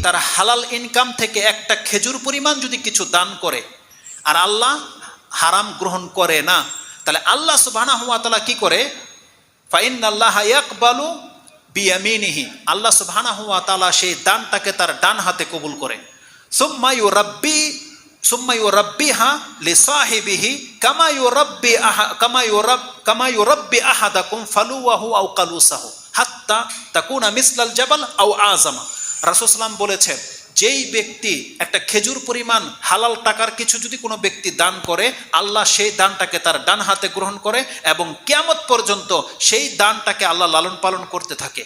তার হালাল ইনকাম থেকে একটা খেজুর পরিমাণ যদি কিছু দান করে, আর আল্লাহ হারাম গ্রহণ করে না, তাহলে আল্লাহ সুবহানাহু ওয়া তাআলা কি করে? ফাইন্নাল্লাহা ইয়াকবালু বিয়ামিনিহি, আল্লাহ সুবহানাহু ওয়া তাআলা সেই দানটাকে তার ডান হাতে কবুল করে। সুম্মা ইউরাব্বিহা লিসাহিবিহি কামা ইউরাব্বি আহাদাকুম ফালুওয়াহু আও কালুসাহু হাত্তা তাকুনা মিসলাল জাবাল আও আযামা। রাসূল সাল্লাল্লাহু আলাইহি ওয়াসাল্লাম বলেছেন, যেই ব্যক্তি একটা খেজুর পরিমাণ হালাল টাকার কিছু যদি কোনো ব্যক্তি দান করে, আল্লাহ সেই দানটাকে তার ডান হাতে গ্রহণ করে এবং কিয়ামত পর্যন্ত সেই দানটাকে আল্লাহ লালন পালন করতে থাকে।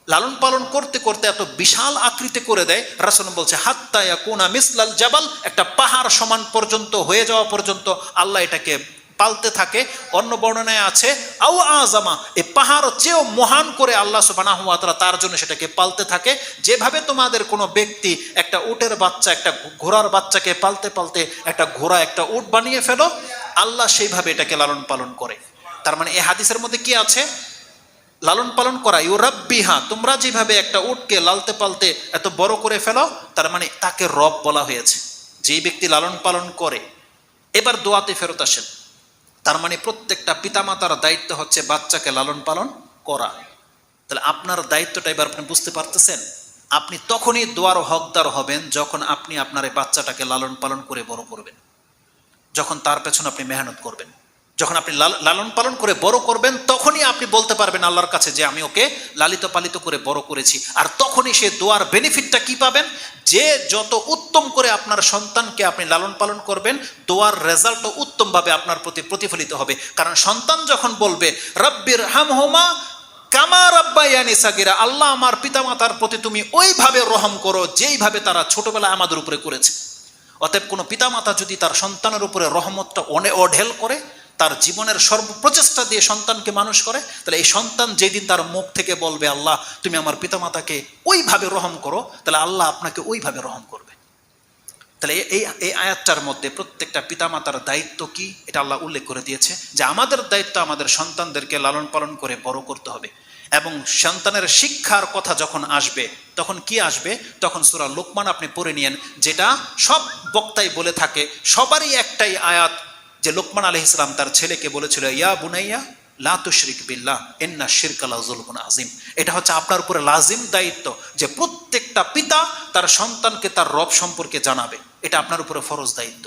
লালন পালন করতে করতে এত বিশাল আকৃতি করে দেয়, রাসূল বলছে হাত্তা ইয়াকুনা মিসলাল জাবাল, একটা পাহাড় সমান পর্যন্ত হয়ে যাওয়া পর্যন্ত আল্লাহ এটাকে পালতে থাকে। অন্য বর্ণনায় আছে আও আযামা, এই পাহাড় চেয়েও মহান করে আল্লাহ সুবহানাহু ওয়া তাআলা তার জন্য সেটাকে পালতে থাকে। যেভাবে তোমাদের কোনো ব্যক্তি একটা উটের বাচ্চা, একটা ঘোড়ার বাচ্চাকে পালতে পালতে একটা ঘোড়া, একটা উট বানিয়ে ফেলো, আল্লাহ সেইভাবে এটাকে লালন পালন করে। তার মানে এই হাদিসের মধ্যে কি আছে? লালন পালন করা, ইউরাব্বিহা, তোমরা যেভাবে একটা উটকে লালতে পালতে এত বড় করে ফেলো, তার মানে তাকে রব বলা হয়েছে, যেই ব্যক্তি লালন পালন করে। এবার দোয়াতে ফেরত আসেন। তার মানে প্রত্যেকটা পিতামাতার দায়িত্ব হচ্ছে বাচ্চাকে লালন পালন করা। তাহলে আপনার দায়িত্বটা এবার আপনি বুঝতে পারতেছেন? আপনি তখনই দোয়ার হকদার হবেন যখন আপনি আপনার এই বাচ্চাটাকে লালন পালন করে বড় করবেন, যখন তার পেছনে আপনি মেহনত করবেন, যখন আপনি লালন পালন করে বড় করবেন, তখনই আপনি বলতে পারবেন আল্লাহর কাছে যে আমি ওকে লালিত পালিত করে বড় করেছি। আর তখনই সে দোয়ার বেনিফিটটা কি পাবেন? যে যত উত্তম করে আপনার সন্তানকে আপনি লালন পালন করবেন, দোয়ার রেজাল্টও উত্তমভাবে আপনার প্রতি প্রতিফলিত হবে। কারণ সন্তান যখন বলবে রব্বির হামহুমা কামা রাব্বায়ানি সাগীরা, আল্লাহ আমার পিতামাতার প্রতি তুমি ওইভাবে রহম করো যেইভাবে তারা ছোটবেলায় আমাদের উপরে করেছে। অতএব কোনো পিতামাতা যদি তার সন্তানের উপরে রহমতটা অঢেল করে, তার জীবনের সর্বপ্রচেষ্টা দিয়ে সন্তানকে মানুষ করে, তাহলে এই সন্তান যেদিন তার মুখ থেকে বলবে আল্লাহ তুমি আমার পিতামাতাকে ওইভাবে রহম করো, তাহলে আল্লাহ আপনাকে ওইভাবে রহম করবে। তাহলে এই আয়াতটার মধ্যে প্রত্যেকটা পিতামাতার দায়িত্ব কি এটা আল্লাহ উল্লেখ করে দিয়েছে, যে আমাদের দায়িত্ব আমাদের সন্তানদেরকে লালন পালন করে বড় করতে হবে। এবং সন্তানের শিক্ষার কথা যখন আসবে, তখন কি আসবে? তখন সূরা লোকমান আপনি পড়ে নিয়েন, যেটা সব বক্তাই বলে থাকে, সবারই একটাই আয়াত, যে লোকমান আলাইহিস সালাম তার ছেলেকে বলেছিল ইয়া বুনাইয়া লা তুশরিক বিল্লাহ ইন্না শিরকা লাযুলমুন আযীম। এটা হচ্ছে আপনার উপরে লাজিম দায়িত্ব, যে প্রত্যেকটা পিতা তার সন্তানকে তার রব সম্পর্কে জানাবে। এটা আপনার উপরে ফরজ দায়িত্ব।